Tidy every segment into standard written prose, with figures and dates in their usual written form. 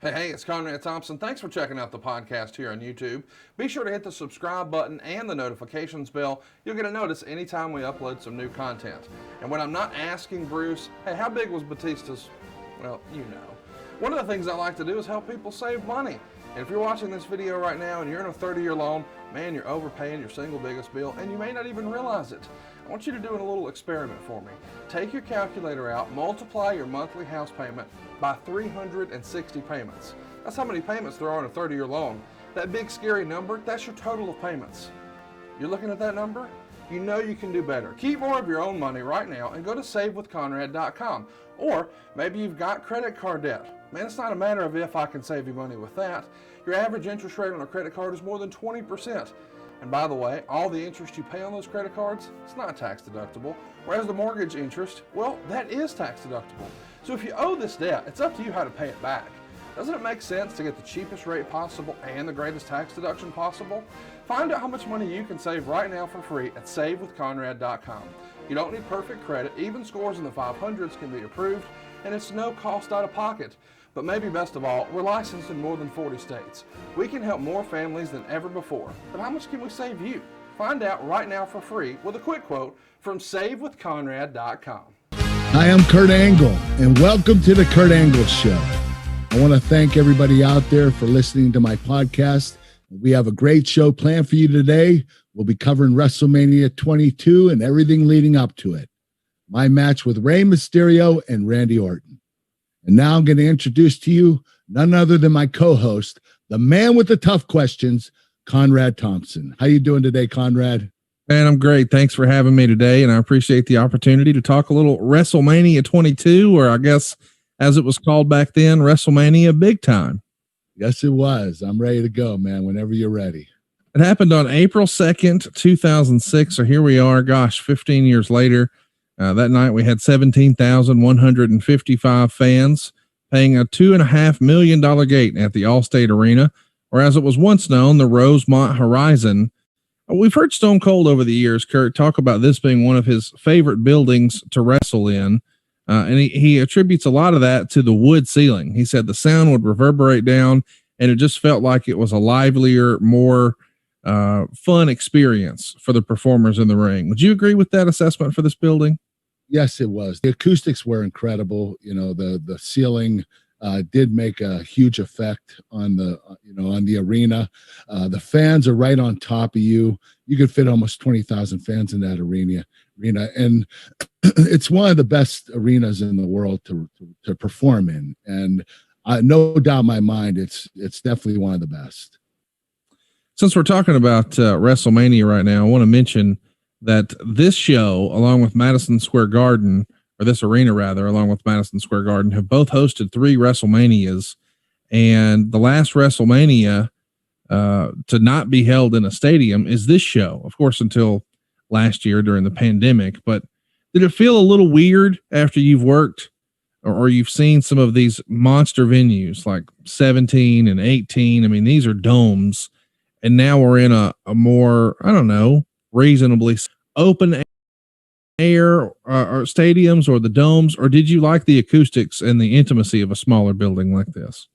Hey, it's Conrad Thompson. Thanks for checking out the podcast here on YouTube. Be sure to hit the subscribe button and the notifications bell. You'll get a notice anytime we upload some new content. And when I'm not asking Bruce, hey, how big was Batista's? Well, you know. One of the things I like to do is help people save money. And if you're watching this video right now and you're in a 30-year loan, man, you're overpaying your single biggest bill and you may not even realize it. I want you to do a little experiment for me. Take your calculator out, multiply your monthly house payment by 360 payments. That's how many payments there are on a 30-year loan. That big scary number, that's your total of payments. You're looking at that number? You know you can do better. Keep more of your own money right now and go to savewithconrad.com. Or maybe you've got credit card debt. Man, it's not a matter of if I can save you money with that. Your average interest rate on a credit card is more than 20%. And by the way, all the interest you pay on those credit cards, it's not tax deductible. Whereas the mortgage interest, well, that is tax deductible. So if you owe this debt, it's up to you how to pay it back. Doesn't it make sense to get the cheapest rate possible and the greatest tax deduction possible? Find out how much money you can save right now for free at savewithconrad.com. You don't need perfect credit. Even scores in the 500s can be approved, and it's no cost out of pocket. But maybe best of all, we're licensed in more than 40 states. We can help more families than ever before. But how much can we save you? Find out right now for free with a quick quote from savewithconrad.com. Hi, I'm Kurt Angle, and welcome to the Kurt Angle Show. I want to thank everybody out there for listening to my podcast. We have a great show planned for you today. We'll be covering Wrestlemania 22 and everything leading up to it. My match with Rey Mysterio and Randy Orton. And now I'm going to introduce to you none other than my co-host, the man with the tough questions, Conrad Thompson. How you doing today, Conrad? Man, I'm great. Thanks for having me today, and I appreciate the opportunity to talk a little Wrestlemania 22, or I guess as it was called back then, Wrestlemania Big Time. Yes, it was. I'm ready to go, man, whenever you're ready. It happened on April 2nd, 2006, so here we are, 15 years later. That night we had 17,155 fans paying a $2.5 million gate at the Allstate Arena, or as it was once known, the Rosemont Horizon. We've heard Stone Cold over the years, Kurt, talk about this being one of his favorite buildings to wrestle in. And he attributes a lot of that to the wood ceiling. He said the sound would reverberate down and it just felt like it was a livelier, more fun experience for the performers in the ring. Would you agree with that assessment for this building? Yes, it was. The acoustics were incredible. You know, the ceiling did make a huge effect on the, on the arena. The fans are right on top of you. You could fit almost 20,000 fans in that arena. And it's one of the best arenas in the world to perform in. And no doubt in my mind, it's definitely one of the best. Since we're talking about WrestleMania right now, I want to mention that this show, along with Madison Square Garden, or this arena rather, along with Madison Square Garden, have both hosted 3 WrestleManias. And the last WrestleMania to not be held in a stadium is this show, of course, until last year during the pandemic. But did it feel a little weird after you've worked or you've seen some of these monster venues like 17 and 18? I mean, these are domes. And now we're in a more, I don't know, reasonably open air or stadiums or the domes, or did you like the acoustics and the intimacy of a smaller building like this?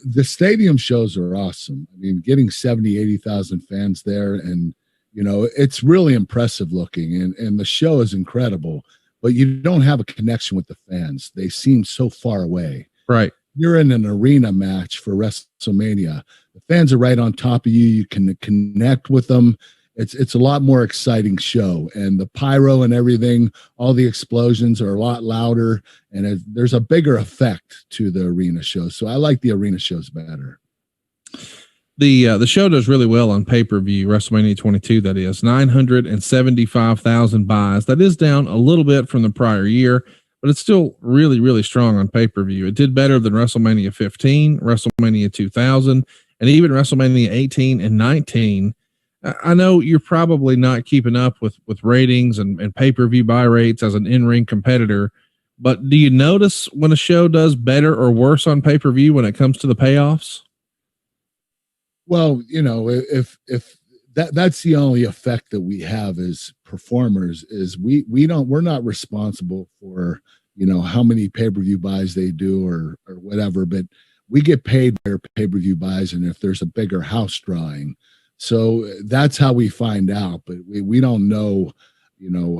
The stadium shows are awesome. I mean, getting 70, 80,000 fans there, and, it's really impressive looking, and the show is incredible, but you don't have a connection with the fans. They seem so far away. Right. You're in an arena match for WrestleMania. The fans are right on top of you. You can connect with them. It's a lot more exciting show, and the pyro and everything, all the explosions are a lot louder, and there's a bigger effect to the arena show. So I like the arena shows better. The show does really well on pay-per-view, WrestleMania 22, that is 975,000 buys. That is down a little bit from the prior year, but it's still really, really strong on pay-per-view. It did better than WrestleMania 15, WrestleMania 2000, and even WrestleMania 18 and 19. I know you're probably not keeping up with ratings and pay-per-view buy rates as an in-ring competitor, but do you notice when a show does better or worse on pay-per-view when it comes to the payoffs? Well, if that's the only effect that we have as performers is we're not responsible for, how many pay-per-view buys they do or whatever, but we get paid by our pay-per-view buys and if there's a bigger house drawing. So that's how we find out, but we don't know,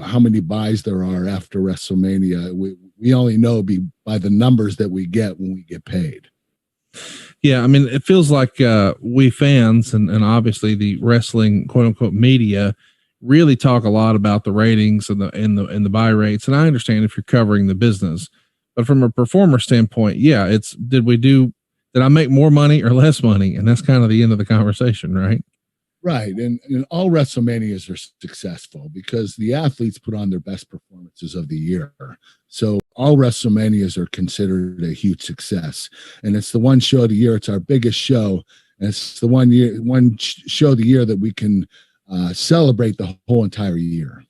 how many buys there are after WrestleMania. We only know by the numbers that we get when we get paid. Yeah, I mean, it feels like we fans and obviously the wrestling quote unquote media really talk a lot about the ratings and the buy rates. And I understand if you're covering the business, but from a performer standpoint, yeah, did I make more money or less money? And that's kind of the end of the conversation, right? Right. And all WrestleManias are successful because the athletes put on their best performances of the year. So all WrestleManias are considered a huge success. And it's the one show of the year. It's our biggest show. And it's the one show of the year that we can celebrate the whole entire year.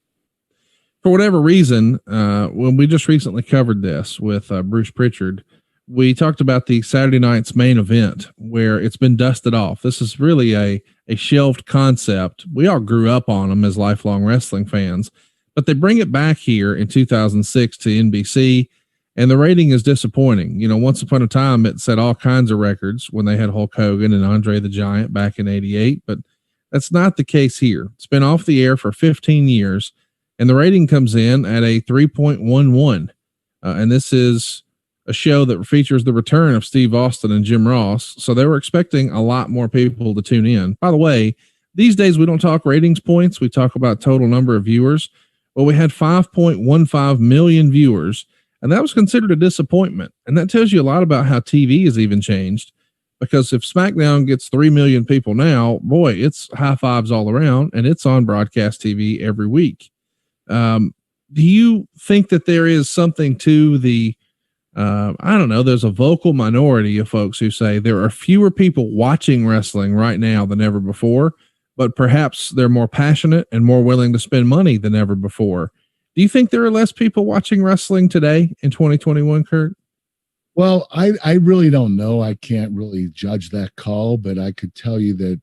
For whatever reason, when we just recently covered this with Bruce Pritchard, we talked about the Saturday night's main event where it's been dusted off. This is really a shelved concept. We all grew up on them as lifelong wrestling fans, but they bring it back here in 2006 to NBC, and the rating is disappointing. Once upon a time, it set all kinds of records when they had Hulk Hogan and Andre the Giant back in '88, but that's not the case here. It's been off the air for 15 years, and the rating comes in at a 3.11. And this is a show that features the return of Steve Austin and Jim Ross. So they were expecting a lot more people to tune in. By the way, these days we don't talk ratings points. We talk about total number of viewers. Well, we had 5.15 million viewers, and that was considered a disappointment. And that tells you a lot about how TV has even changed, because if SmackDown gets 3 million people now, boy, it's high fives all around, and it's on broadcast TV every week. Do you think that there is something to the, I don't know, there's a vocal minority of folks who say there are fewer people watching wrestling right now than ever before, but perhaps they're more passionate and more willing to spend money than ever before. Do you think there are less people watching wrestling today in 2021, Kurt? Well, I really don't know. I can't really judge that call, but I could tell you that,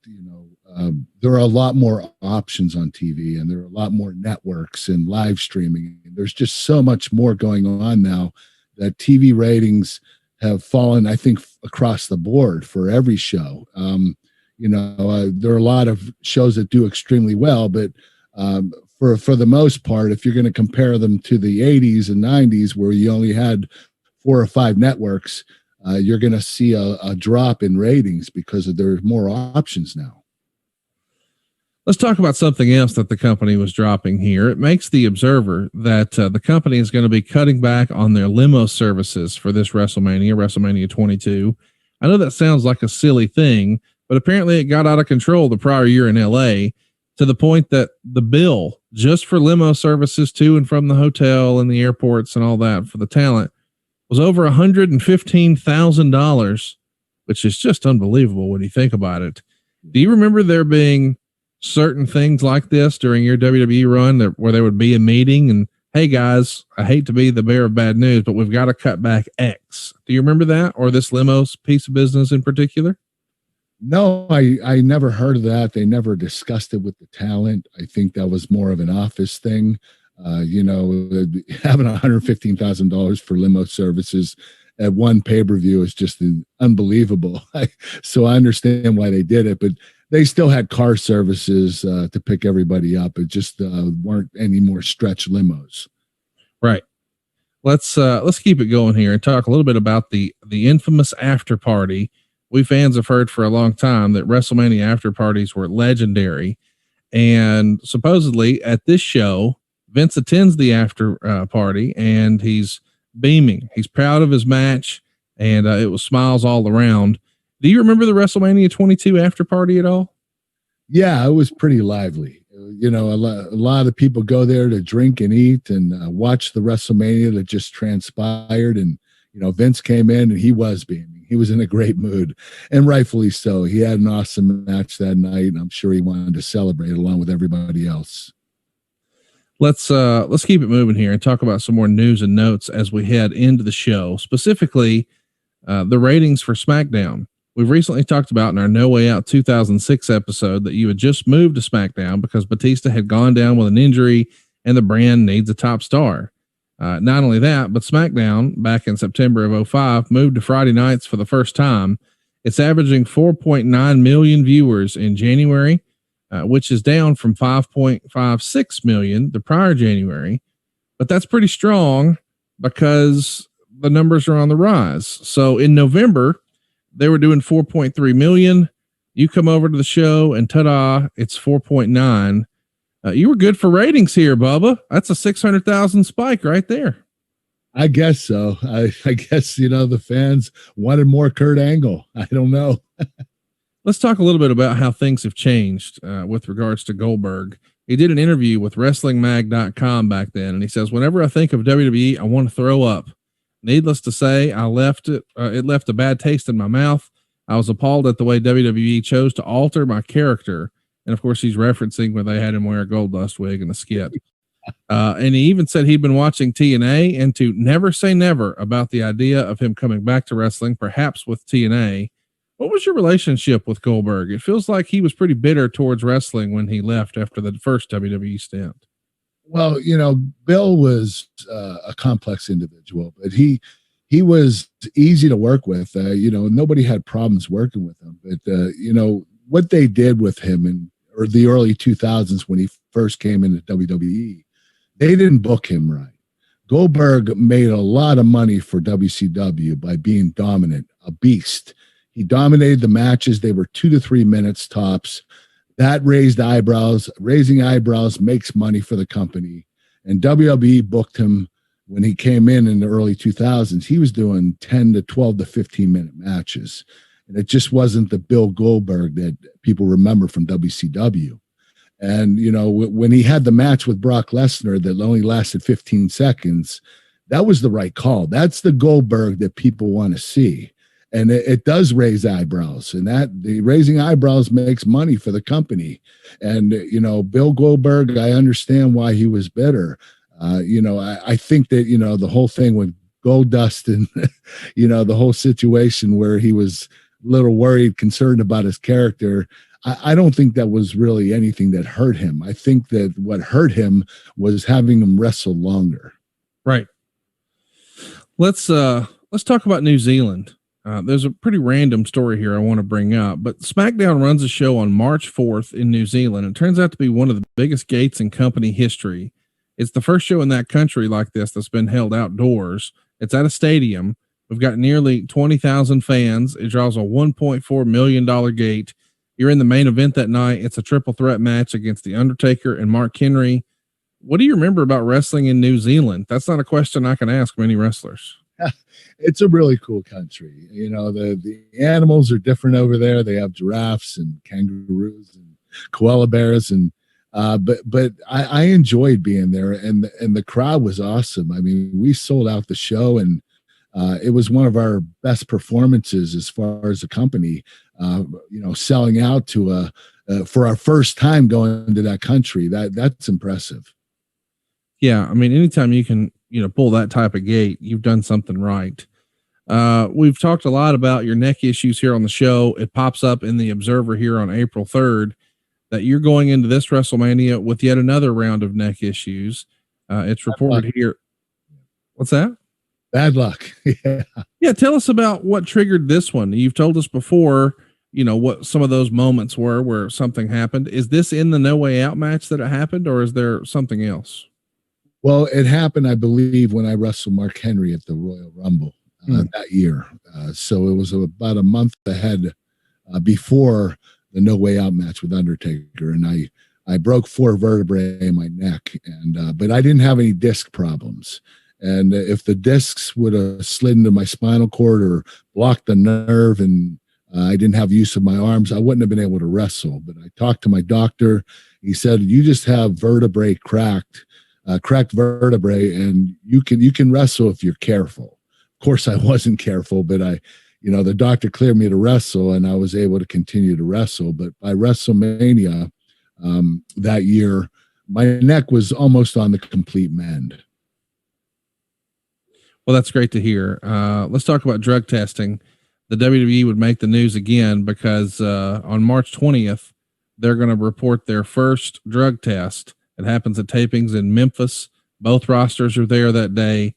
there are a lot more options on TV, and there are a lot more networks and live streaming. There's just so much more going on now that TV ratings have fallen, I think, across the board for every show. There are a lot of shows that do extremely well, but for the most part, if you're going to compare them to the 80s and 90s where you only had 4 or 5 networks, you're going to see a drop in ratings because there's more options now. Let's talk about something else that the company was dropping here. It makes the Observer that the company is going to be cutting back on their limo services for this WrestleMania 22. I know that sounds like a silly thing, but apparently it got out of control the prior year in LA, to the point that the bill just for limo services to and from the hotel and the airports and all that for the talent was over $115,000, which is just unbelievable when you think about it. Do you remember there being certain things like this during your WWE run where there would be a meeting and, hey guys, I hate to be the bearer of bad news, but we've got to cut back X? Do you remember that, or this limos piece of business in particular? No, I never heard of that. They never discussed it with the talent. I think that was more of an office thing. Having $115,000 for limo services at one pay-per-view is just unbelievable. So I understand why they did it, but they still had car services to pick everybody up. It just weren't any more stretch limos. Right. Let's keep it going here and talk a little bit about the infamous after party. We fans have heard for a long time that WrestleMania after parties were legendary, and supposedly at this show, Vince attends the after party and he's beaming. He's proud of his match, and it was smiles all around. Do you remember the WrestleMania 22 after party at all? Yeah, it was pretty lively. A lot of people go there to drink and eat and watch the WrestleMania that just transpired. And, Vince came in and he was beaming. He was in a great mood, and rightfully so. He had an awesome match that night, and I'm sure he wanted to celebrate along with everybody else. Let's keep it moving here and talk about some more news and notes as we head into the show, specifically the ratings for SmackDown. We've recently talked about in our No Way Out 2006 episode that you had just moved to SmackDown because Batista had gone down with an injury and the brand needs a top star. Not only that, but SmackDown back in September of 2005 moved to Friday nights for the first time. It's averaging 4.9 million viewers in January, which is down from 5.56 million the prior January. But that's pretty strong because the numbers are on the rise. So in November, they were doing 4.3 million. You come over to the show and ta-da, it's 4.9. You were good for ratings here, Bubba. That's a 600,000 spike right there. I guess so. I guess, the fans wanted more Kurt Angle. I don't know. Let's talk a little bit about how things have changed with regards to Goldberg. He did an interview with WrestlingMag.com back then, and he says, whenever I think of WWE, I want to throw up. Needless to say, I left it. It left a bad taste in my mouth. I was appalled at the way WWE chose to alter my character. And of course, he's referencing when they had him wear a gold dust wig in the skit. And he even said he'd been watching TNA and to never say never about the idea of him coming back to wrestling, perhaps with TNA. What was your relationship with Goldberg? It feels like he was pretty bitter towards wrestling when he left after the first WWE stint. Well, Bill was a complex individual, but he was easy to work with. Nobody had problems working with him, but what they did with him or the early 2000s when he first came into WWE, they didn't book him right. Goldberg made a lot of money for WCW by being dominant, a beast. He dominated the matches. They were 2 to 3 minutes tops. That raised eyebrows. Raising eyebrows makes money for the company. And WWE booked him when he came in the early 2000s. He was doing 10 to 12 to 15-minute matches. And it just wasn't the Bill Goldberg that people remember from WCW. And, when he had the match with Brock Lesnar that only lasted 15 seconds, that was the right call. That's the Goldberg that people want to see. And it does raise eyebrows, and the raising eyebrows makes money for the company. And, Bill Goldberg, I understand why he was bitter. I think that, the whole thing with Goldust and, the whole situation where he was a little worried, concerned about his character, I don't think that was really anything that hurt him. I think that what hurt him was having him wrestle longer. Right. Let's talk about New Zealand. There's a pretty random story here I want to bring up, but SmackDown runs a show on March 4th in New Zealand. It turns out to be one of the biggest gates in company history. It's the first show in that country like this that's been held outdoors. It's at a stadium. We've got nearly 20,000 fans. It draws a $1.4 million gate. You're in the main event that night. It's a triple threat match against The Undertaker and Mark Henry. What do you remember about wrestling in New Zealand? That's not a question I can ask many wrestlers. It's a really cool country. The animals are different over there. They have giraffes and kangaroos and koala bears. And, but I enjoyed being there, and the crowd was awesome. I mean, we sold out the show, and it was one of our best performances as far as a company, selling out to for our first time going to that country. That's impressive. Yeah. I mean, anytime you can, pull that type of gate, you've done something right. We've talked a lot about your neck issues here on the show. It pops up in the Observer here on April 3rd that you're going into this WrestleMania with yet another round of neck issues. It's reported here. What's that? Bad luck. Yeah. Tell us about what triggered this one. You've told us before, what some of those moments were where something happened. Is this in the No Way Out match that it happened, or is there something else? Well, it happened, I believe, when I wrestled Mark Henry at the Royal Rumble that year. So it was about a month ahead before the No Way Out match with Undertaker. And I broke 4 vertebrae in my neck, but I didn't have any disc problems. And if the discs would have slid into my spinal cord or blocked the nerve and I didn't have use of my arms, I wouldn't have been able to wrestle. But I talked to my doctor. He said, you just have vertebrae cracked vertebrae, and you can wrestle if you're careful. Of course, I wasn't careful, but the doctor cleared me to wrestle, and I was able to continue to wrestle. But by WrestleMania that year, my neck was almost on the complete mend. Well, that's great to hear. Let's talk about drug testing. The WWE would make the news again because on March 20th, they're going to report their first drug test. It happens at tapings in Memphis, Both rosters are there that day.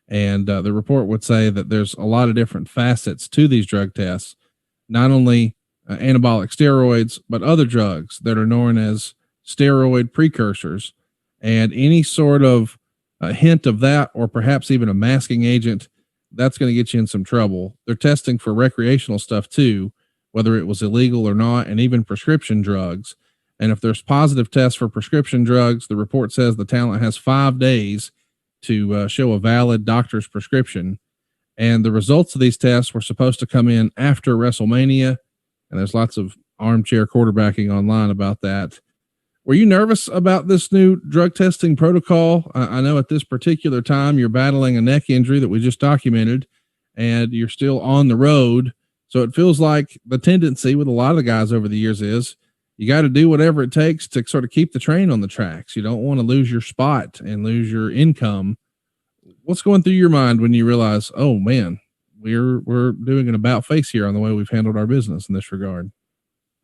And the report would say that there's a lot of different facets to these drug tests, not only anabolic steroids, but other drugs that are known as steroid precursors. And any sort of hint of that, or perhaps even a masking agent, that's going to get you in some trouble. They're testing for recreational stuff too, whether it was illegal or not, and even prescription drugs. And if there's positive tests for prescription drugs, the report says the talent has 5 days to show a valid doctor's prescription. And the results of these tests were supposed to come in after WrestleMania. And there's lots of armchair quarterbacking online about that. Were you nervous about this new drug testing protocol? I know at this particular time you're battling a neck injury that we just documented, and you're still on the road. So it feels like the tendency with a lot of the guys over the years is you got to do whatever it takes to sort of keep the train on the tracks. You don't want to lose your spot and lose your income. What's going through your mind when you realize, oh man, we're doing an about face here on the way we've handled our business in this regard?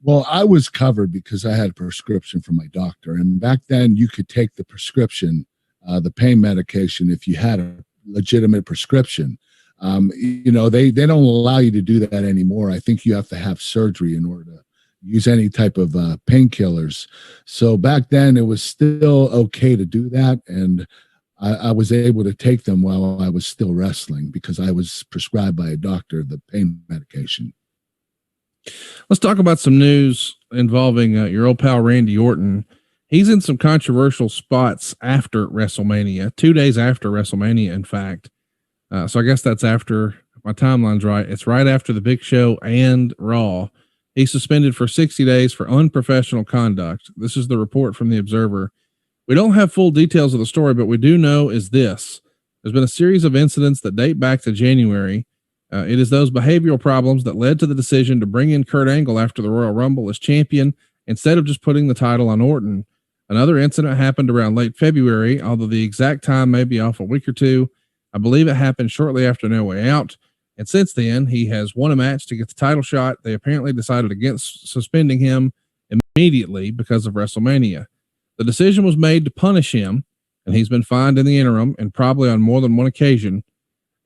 Well, I was covered because I had a prescription from my doctor. And back then you could take the prescription, the pain medication, if you had a legitimate prescription. They don't allow you to do that anymore. I think you have to have surgery in order to use any type of painkillers. So back then it was still okay to do that. And I was able to take them while I was still wrestling because I was prescribed by a doctor the pain medication. Let's talk about some news involving your old pal, Randy Orton. He's in some controversial spots after WrestleMania, 2 days after WrestleMania, in fact. So I guess that's after my timeline's right. It's right after the Big Show and Raw. He's suspended for 60 days for unprofessional conduct. This is the report from the Observer. We don't have full details of the story, but we do know is this. There's been a series of incidents that date back to January. It is those behavioral problems that led to the decision to bring in Kurt Angle after the Royal Rumble as champion instead of just putting the title on Orton. Another incident happened around late February, although the exact time may be off a week or two. I believe it happened shortly after No Way Out. And since then, he has won a match to get the title shot. They apparently decided against suspending him immediately because of WrestleMania. The decision was made to punish him, and he's been fined in the interim and probably on more than one occasion.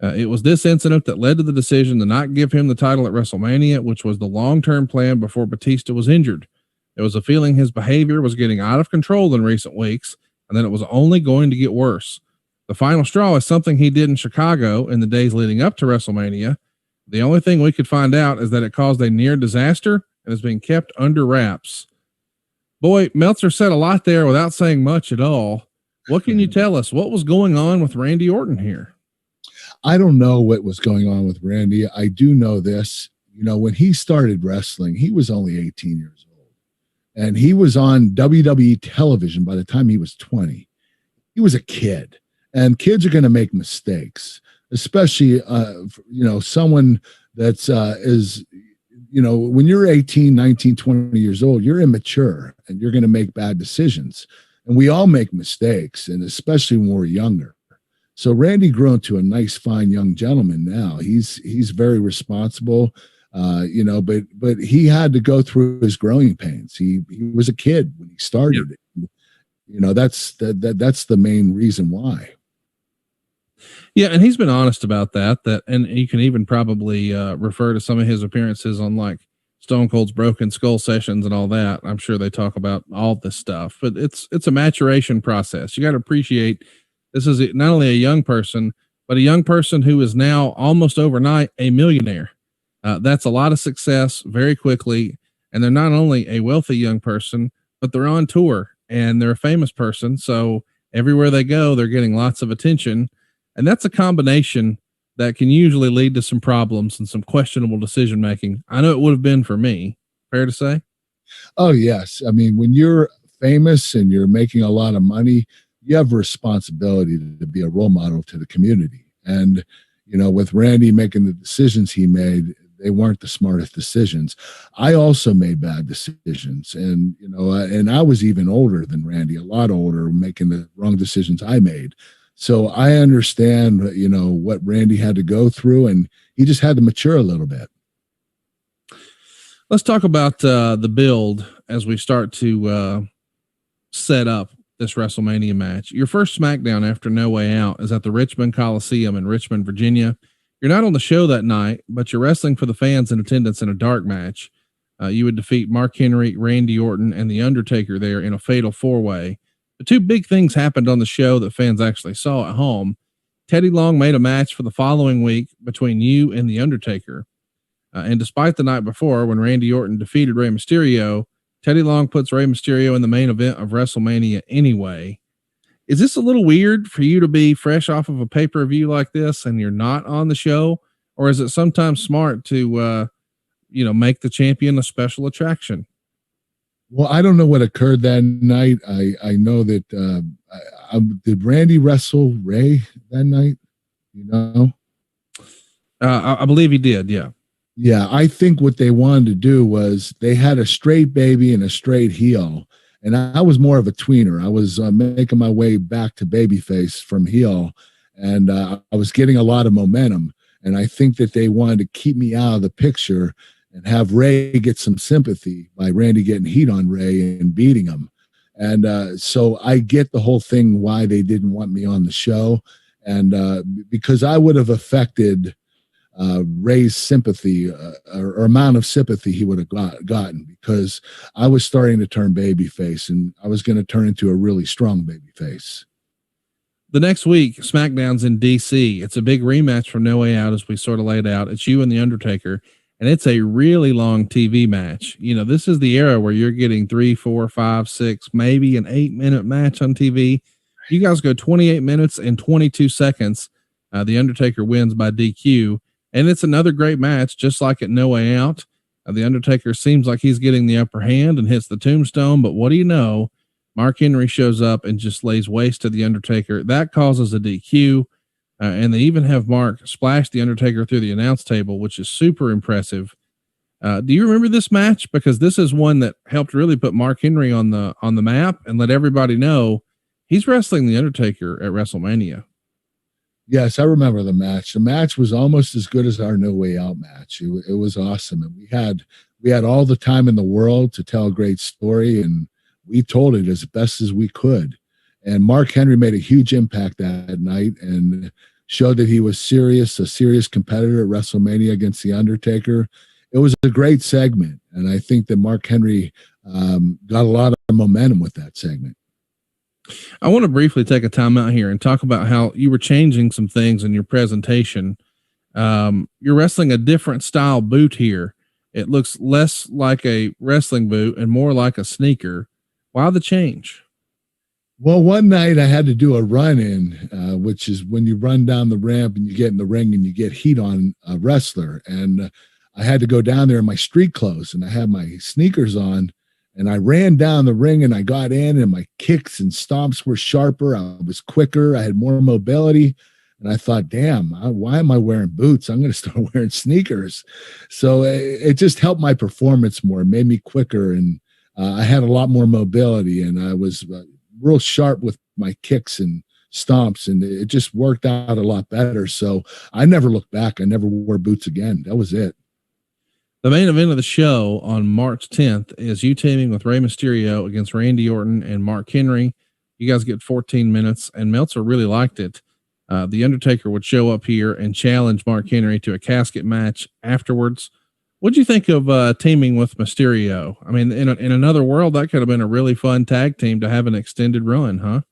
It was this incident that led to the decision to not give him the title at WrestleMania, which was the long-term plan before Batista was injured. There was a feeling his behavior was getting out of control in recent weeks, and that it was only going to get worse. The final straw is something he did in Chicago in the days leading up to WrestleMania. The only thing we could find out is that it caused a near disaster and is being kept under wraps. Boy, Meltzer said a lot there without saying much at all. What can you tell us? What was going on with Randy Orton here? I don't know what was going on with Randy. I do know this. When he started wrestling, he was only 18 years old. And he was on WWE television by the time he was 20. He was a kid. And kids are going to make mistakes, especially, someone that's when you're 18, 19, 20 years old, you're immature and you're going to make bad decisions. And we all make mistakes, and especially when we're younger. So Randy grew into a nice, fine young gentleman now. He's very responsible, but he had to go through his growing pains. He was a kid when he started. Yeah. That's the main reason why. Yeah, and he's been honest about that, and you can even probably refer to some of his appearances on like Stone Cold's Broken Skull sessions and all that. I'm sure they talk about all this stuff, but it's a maturation process. You got to appreciate this is not only a young person, but a young person who is now almost overnight a millionaire. That's a lot of success very quickly, and they're not only a wealthy young person, but they're on tour and they're a famous person. So everywhere they go, they're getting lots of attention. And that's a combination that can usually lead to some problems and some questionable decision making. I know it would have been for me. Fair to say? Oh, yes. I mean, when you're famous and you're making a lot of money, you have a responsibility to be a role model to the community. And, with Randy making the decisions he made, they weren't the smartest decisions. I also made bad decisions. And, and I was even older than Randy, a lot older, making the wrong decisions I made. So I understand, what Randy had to go through, and he just had to mature a little bit. Let's talk about the build as we start to set up this WrestleMania match. Your first SmackDown after No Way Out is at the Richmond Coliseum in Richmond, Virginia. You're not on the show that night, but you're wrestling for the fans in attendance in a dark match. You would defeat Mark Henry, Randy Orton, and The Undertaker there in a fatal four-way. The two big things happened on the show that fans actually saw at home. Teddy Long made a match for the following week between you and The Undertaker. And despite the night before, when Randy Orton defeated Rey Mysterio, Teddy Long puts Rey Mysterio in the main event of WrestleMania anyway. Is this a little weird for you to be fresh off of a pay-per-view like this and you're not on the show? Or is it sometimes smart to, make the champion a special attraction? Well, I don't know what occurred that night. I know that did Randy wrestle Ray that night? I believe he did. Yeah. Yeah, I think what they wanted to do was they had a straight baby and a straight heel, and I was more of a tweener. I was making my way back to babyface from heel, and I was getting a lot of momentum, and I think that they wanted to keep me out of the picture and have Ray get some sympathy by Randy getting heat on Ray and beating him. And so I get the whole thing why they didn't want me on the show, and because I would have affected Ray's sympathy or amount of sympathy he would have gotten, because I was starting to turn babyface and I was going to turn into a really strong babyface. The next week, SmackDown's in DC. It's a big rematch from No Way Out, as we sort of laid out. It's you and The Undertaker, and it's a really long TV match. This is the era where you're getting 3, 4, 5, 6, maybe an 8-minute match on TV. You guys go 28 minutes and 22 seconds. The Undertaker wins by DQ. And it's another great match, just like at No Way Out. The Undertaker seems like he's getting the upper hand and hits the tombstone, but what do you know? Mark Henry shows up and just lays waste to the Undertaker. That causes a DQ, and they even have Mark splash the Undertaker through the announce table, which is super impressive. Do you remember this match? Because this is one that helped really put Mark Henry on the map and let everybody know he's wrestling the Undertaker at WrestleMania. Yes, I remember the match. The match was almost as good as our No Way Out match. It was awesome. And we had all the time in the world to tell a great story, and we told it as best as we could. And Mark Henry made a huge impact that night and showed that he was a serious competitor at WrestleMania against The Undertaker. It was a great segment. And I think that Mark Henry got a lot of momentum with that segment. I want to briefly take a time out here and talk about how you were changing some things in your presentation. You're wrestling a different style boot here. It looks less like a wrestling boot and more like a sneaker. Why the change? Well, one night I had to do a run in, which is when you run down the ramp and you get in the ring and you get heat on a wrestler. And I had to go down there in my street clothes, and I had my sneakers on. And I ran down the ring and I got in, and my kicks and stomps were sharper. I was quicker. I had more mobility. And I thought, damn, why am I wearing boots? I'm going to start wearing sneakers. So it just helped my performance more. It made me quicker. And I had a lot more mobility, and I was real sharp with my kicks and stomps, and it just worked out a lot better. So I never looked back. I never wore boots again. That was it. The main event of the show on March 10th is you teaming with Rey Mysterio against Randy Orton and Mark Henry. You guys get 14 minutes, and Meltzer really liked it. The Undertaker would show up here and challenge Mark Henry to a casket match afterwards. What'd you think of teaming with Mysterio? I mean, in another world, that could have been a really fun tag team to have an extended run, huh?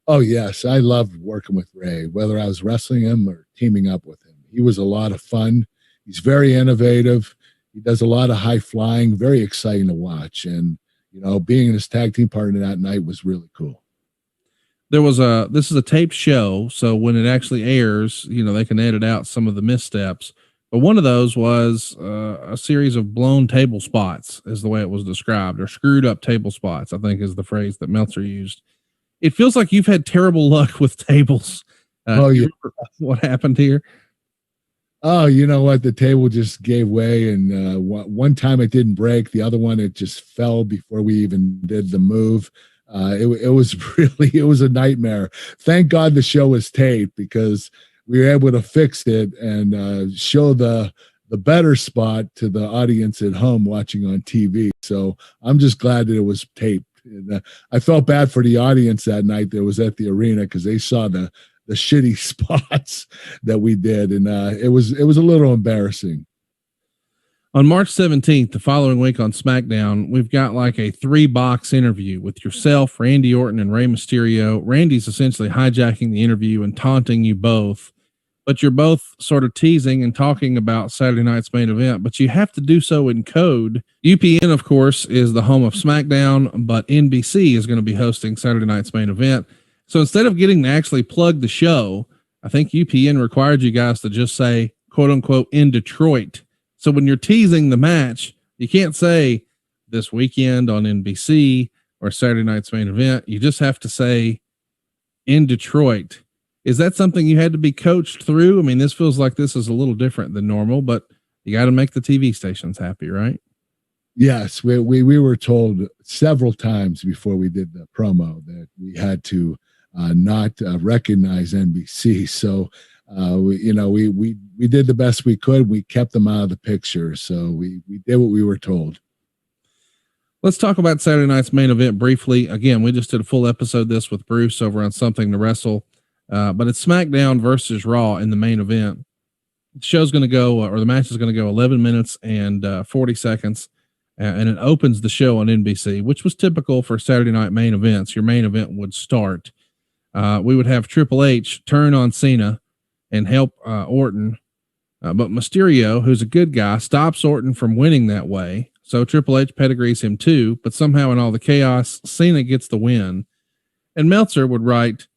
Oh, yes. I loved working with Ray, whether I was wrestling him or teaming up with him. He was a lot of fun. He's very innovative. He does a lot of high flying, very exciting to watch. And, being his tag team partner that night was really cool. This is a taped show. So when it actually airs, they can edit out some of the missteps. But one of those was a series of blown table spots, is the way it was described, or screwed up table spots, I think is the phrase that Meltzer used. It feels like you've had terrible luck with tables. Yeah. What happened here? Oh, you know what? The table just gave way, and one time it didn't break. The other one, it just fell before we even did the move. It was a nightmare. Thank God the show was taped, because we were able to fix it and show the better spot to the audience at home watching on TV. So I'm just glad that it was taped. And, I felt bad for the audience that night that was at the arena because they saw the shitty spots that we did, and it was a little embarrassing. On March 17th, the following week on SmackDown, we've got like a 3-box interview with yourself, Randy Orton, and Rey Mysterio. Randy's essentially hijacking the interview and taunting you both, but you're both sort of teasing and talking about Saturday night's main event, but you have to do so in code. UPN, of course, is the home of SmackDown, but NBC is going to be hosting Saturday night's main event. So instead of getting to actually plug the show, I think UPN required you guys to just say, quote unquote, in Detroit. So when you're teasing the match, you can't say this weekend on NBC or Saturday night's main event. You just have to say in Detroit. Is that something you had to be coached through? I mean, this feels like this is a little different than normal, but you got to make the TV stations happy, right? Yes, we were told several times before we did the promo that we had to not recognize NBC. So we did the best we could. We kept them out of the picture. So we did what we were told. Let's talk about Saturday night's main event briefly. Again, we just did a full episode of this with Bruce over on Something to Wrestle, but it's SmackDown versus Raw in the main event. The show's going to go, or the match is going to go 11 minutes and 40 seconds. And it opens the show on NBC, which was typical for Saturday night main events. Your main event would start. We would have Triple H turn on Cena and help Orton. But Mysterio, who's a good guy, stops Orton from winning that way. So Triple H pedigrees him too, but somehow in all the chaos, Cena gets the win. And Meltzer would write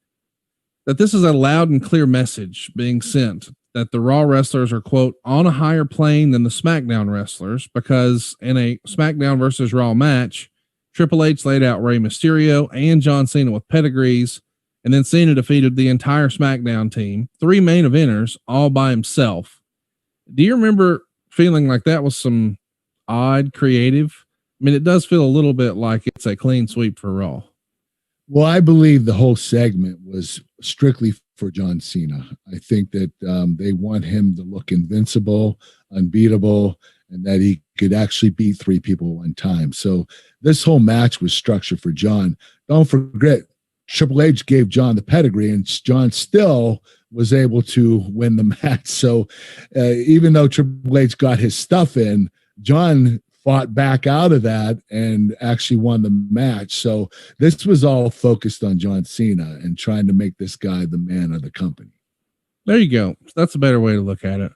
that this is a loud and clear message being sent that the Raw wrestlers are, quote, on a higher plane than the SmackDown wrestlers, because in a SmackDown versus Raw match, Triple H laid out Rey Mysterio and John Cena with pedigrees, and then Cena defeated the entire SmackDown team, 3 main eventers, all by himself. Do you remember feeling like that was some odd creative? I mean, it does feel a little bit like it's a clean sweep for Raw. Well, I believe the whole segment was strictly for John Cena. I think that they want him to look invincible, unbeatable, and that he could actually beat 3 people at one time. So this whole match was structured for John. Don't forget, Triple H gave John the pedigree, and John still was able to win the match. So even though Triple H got his stuff in, John fought back out of that and actually won the match. So this was all focused on John Cena and trying to make this guy the man of the company. There you go. That's a better way to look at it.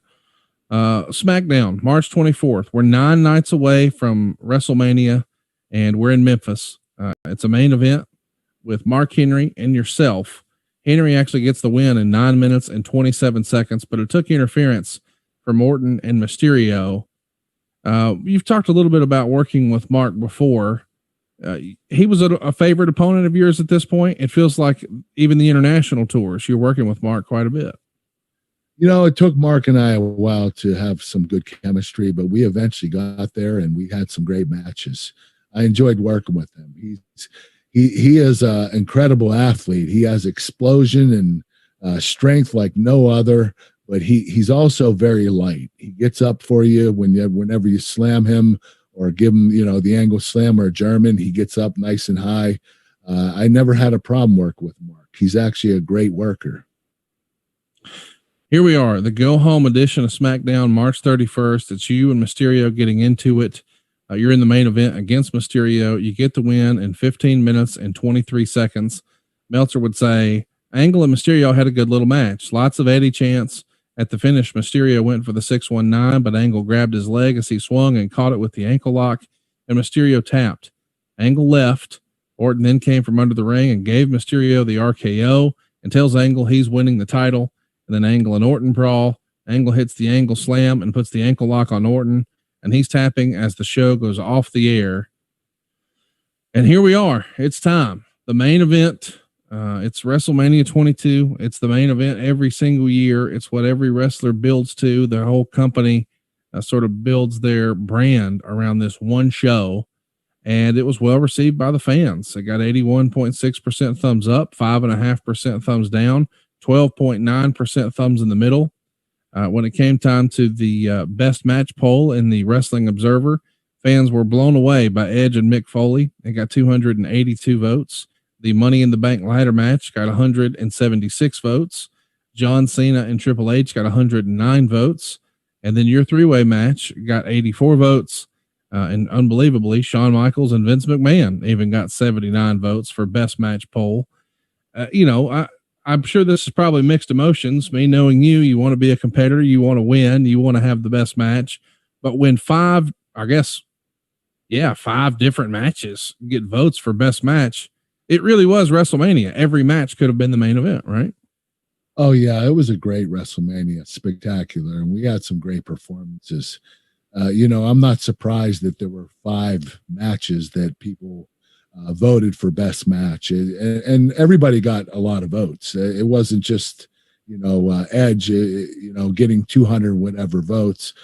SmackDown, March 24th. We're 9 nights away from WrestleMania, and we're in Memphis. It's a main event with Mark Henry and yourself. Henry actually gets the win in 9 minutes and 27 seconds, but it took interference from Orton and Mysterio. You've talked a little bit about working with Mark before. He was a favorite opponent of yours at this point. It feels like even the international tours, you're working with Mark quite a bit. You know, it took Mark and I a while to have some good chemistry, but we eventually got there and we had some great matches. I enjoyed working with him. He is an incredible athlete. He has explosion and strength like no other. But he's also very light. He gets up for you whenever you slam him or give him, the angle slam or a German. He gets up nice and high. I never had a problem working with Mark. He's actually a great worker. Here we are, the go-home edition of SmackDown, March 31st. It's you and Mysterio getting into it. You're in the main event against Mysterio. You get the win in 15 minutes and 23 seconds. Meltzer would say, Angle and Mysterio had a good little match. Lots of Eddie chants. At the finish, Mysterio went for the 619, but Angle grabbed his leg as he swung and caught it with the ankle lock, and Mysterio tapped. Angle left. Orton then came from under the ring and gave Mysterio the RKO and tells Angle he's winning the title. And then Angle and Orton brawl. Angle hits the Angle slam and puts the ankle lock on Orton, and he's tapping as the show goes off the air. And here we are. It's time. The main event. It's WrestleMania 22. It's the main event every single year. It's what every wrestler builds to. The whole company sort of builds their brand around this one show. And it was well received by the fans. It got 81.6% thumbs up, 5.5% thumbs down, 12.9% thumbs in the middle. When it came time to the best match poll in the Wrestling Observer, fans were blown away by Edge and Mick Foley. They got 282 votes. The Money in the Bank ladder match got 176 votes. John Cena and Triple H got 109 votes. And then your three-way match got 84 votes. And unbelievably, Shawn Michaels and Vince McMahon even got 79 votes for best match poll. I'm sure this is probably mixed emotions. Me knowing you want to be a competitor, you want to win, you want to have the best match. But when five different matches get votes for best match, it really was WrestleMania. Every match could have been the main event, right? Oh yeah, it was a great WrestleMania, spectacular, and we had some great performances. I'm not surprised that there were 5 matches that people voted for best match, and everybody got a lot of votes. It wasn't just Edge, getting 200 whatever votes.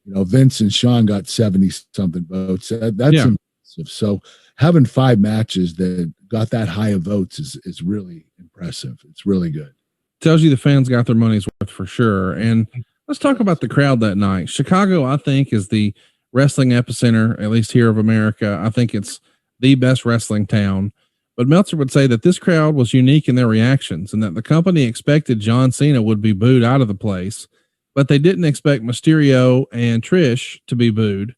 Vince and Shawn got 70 something votes. That's impressive. So having 5 matches that got that high of votes is really impressive. It's really good. Tells you the fans got their money's worth for sure. And let's talk about the crowd that night. Chicago, I think, is the wrestling epicenter, at least here of America. I think it's the best wrestling town. But Meltzer would say that this crowd was unique in their reactions and that the company expected John Cena would be booed out of the place, but they didn't expect Mysterio and Trish to be booed.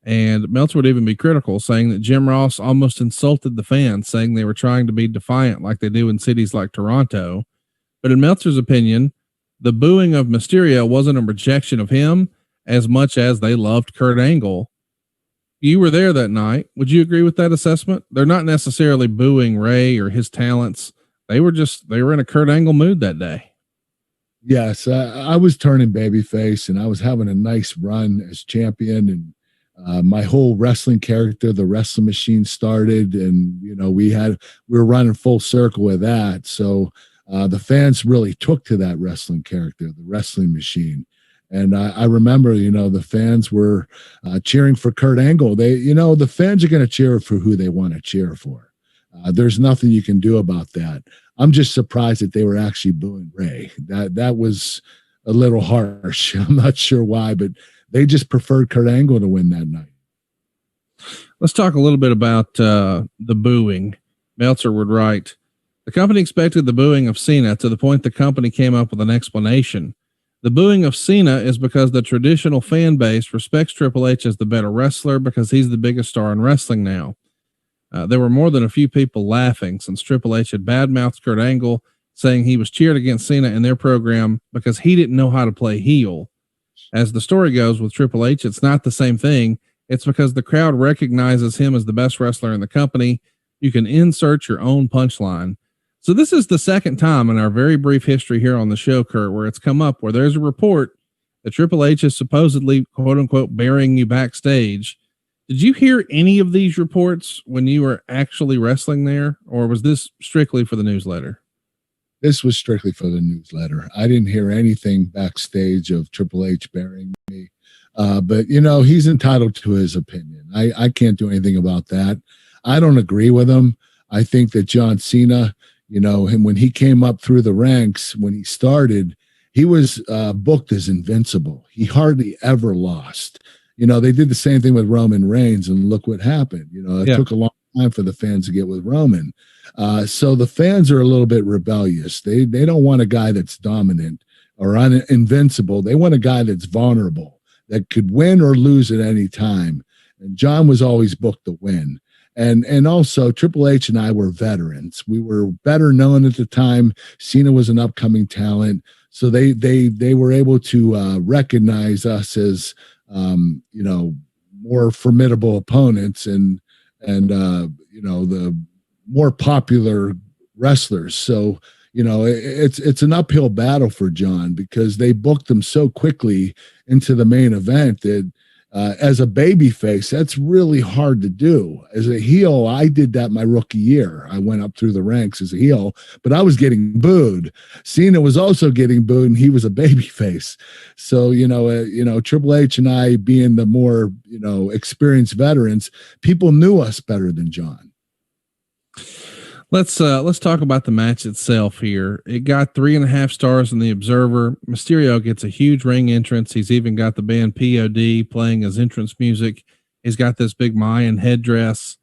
And Meltzer would even be critical, saying that Jim Ross almost insulted the fans, saying they were trying to be defiant like they do in cities like Toronto. But in Meltzer's opinion, the booing of Mysterio wasn't a rejection of him as much as they loved Kurt Angle. You were there that night. Would you agree with that assessment? They're not necessarily booing Rey or his talents. They were in a Kurt Angle mood that day. Yes, I was turning babyface, and I was having a nice run as champion, and my whole wrestling character, the wrestling machine, started, and we were running full circle with that. So the fans really took to that wrestling character, the wrestling machine. And I remember, the fans were cheering for Kurt Angle. The fans are going to cheer for who they want to cheer for. There's nothing you can do about that. I'm just surprised that they were actually booing Rey. That was a little harsh. I'm not sure why, but they just preferred Kurt Angle to win that night. Let's talk a little bit about the booing. Meltzer would write, the company expected the booing of Cena to the point the company came up with an explanation. The booing of Cena is because the traditional fan base respects Triple H as the better wrestler because he's the biggest star in wrestling now. There were more than a few people laughing since Triple H had badmouthed Kurt Angle, saying he was cheered against Cena in their program because he didn't know how to play heel. As the story goes with Triple H, it's not the same thing. It's because the crowd recognizes him as the best wrestler in the company. You can insert your own punchline. So this is the second time in our very brief history here on the show, Kurt, where it's come up where there's a report that Triple H is supposedly, quote unquote, burying you backstage. Did you hear any of these reports when you were actually wrestling there, or was this strictly for the newsletter? This was strictly for the newsletter. I didn't hear anything backstage of Triple H burying me. But he's entitled to his opinion. I can't do anything about that. I don't agree with him. I think that John Cena, him when he came up through the ranks, when he started, he was booked as invincible. He hardly ever lost. They did the same thing with Roman Reigns, and look what happened. It took a long time for the fans to get with Roman. So the fans are a little bit rebellious. They don't want a guy that's dominant or invincible. They want a guy that's vulnerable, that could win or lose at any time. And John was always booked to win. And also Triple H and I were veterans. We were better known at the time. Cena was an upcoming talent. So they were able to recognize us as, more formidable opponents and the more popular wrestlers. So, it's an uphill battle for John because they booked him so quickly into the main event that as a babyface, that's really hard to do. As a heel, I did that my rookie year. I went up through the ranks as a heel, but I was getting booed. Cena was also getting booed, and he was a babyface. So, Triple H and I, being the more, experienced veterans, people knew us better than John. Let's talk about the match itself here. It got 3.5 stars in the Observer. Mysterio gets a huge ring entrance. He's even got the band POD playing his entrance music. He's got this big Mayan headdress.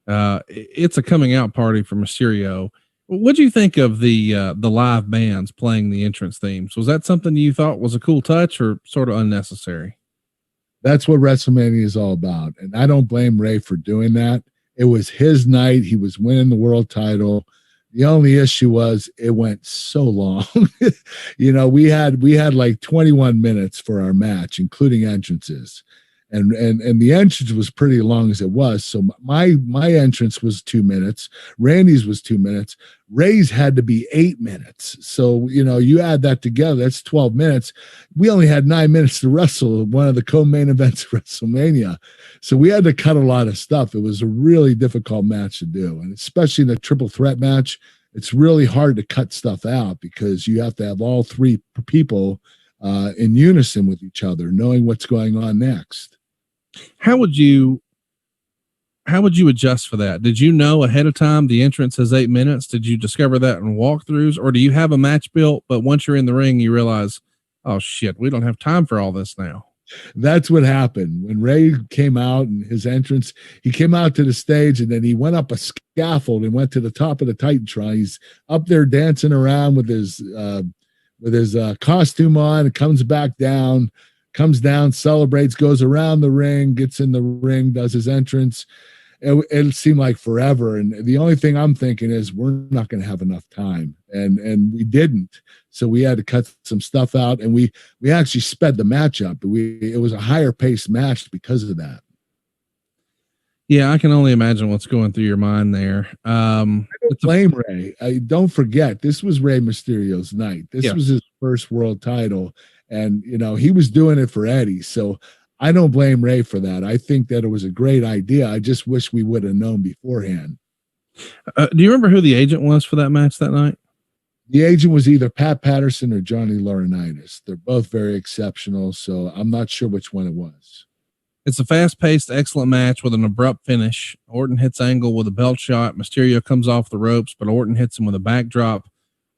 It's a coming out party for Mysterio. What do you think of the live bands playing the entrance themes? Was that something you thought was a cool touch or sort of unnecessary? That's what WrestleMania is all about. And I don't blame Rey for doing that. It was his night. He was winning the world title. The only issue was it went so long. We had like 21 minutes for our match, including entrances. And the entrance was pretty long as it was. So my entrance was 2 minutes. Randy's was 2 minutes. Ray's had to be 8 minutes. So, you add that together, that's 12 minutes. We only had 9 minutes to wrestle one of the co-main events of WrestleMania. So we had to cut a lot of stuff. It was a really difficult match to do. And especially in a triple threat match, it's really hard to cut stuff out because you have to have all three people in unison with each other, knowing what's going on next. How would you adjust for that? Did you know ahead of time the entrance is 8 minutes? Did you discover that in walkthroughs, or do you have a match built, but once you're in the ring, you realize, oh shit, we don't have time for all this now? That's what happened when Rey came out and his entrance. He came out to the stage and then he went up a scaffold and went to the top of the Titantron. He's up there dancing around with his costume on and comes back down. Comes down, celebrates, goes around the ring, gets in the ring, does his entrance. It seemed like forever. And the only thing I'm thinking is we're not going to have enough time. And we didn't. So we had to cut some stuff out, and we actually sped the match up. It was a higher paced match because of that. Yeah, I can only imagine what's going through your mind there. I don't blame Rey. Don't forget, this was Rey Mysterio's night. This was his first world title. And, he was doing it for Eddie. So I don't blame Rey for that. I think that it was a great idea. I just wish we would have known beforehand. Do you remember who the agent was for that match that night? The agent was either Pat Patterson or Johnny Laurinaitis. They're both very exceptional. So I'm not sure which one it was. It's a fast-paced, excellent match with an abrupt finish. Orton hits Angle with a belt shot. Mysterio comes off the ropes, but Orton hits him with a backdrop.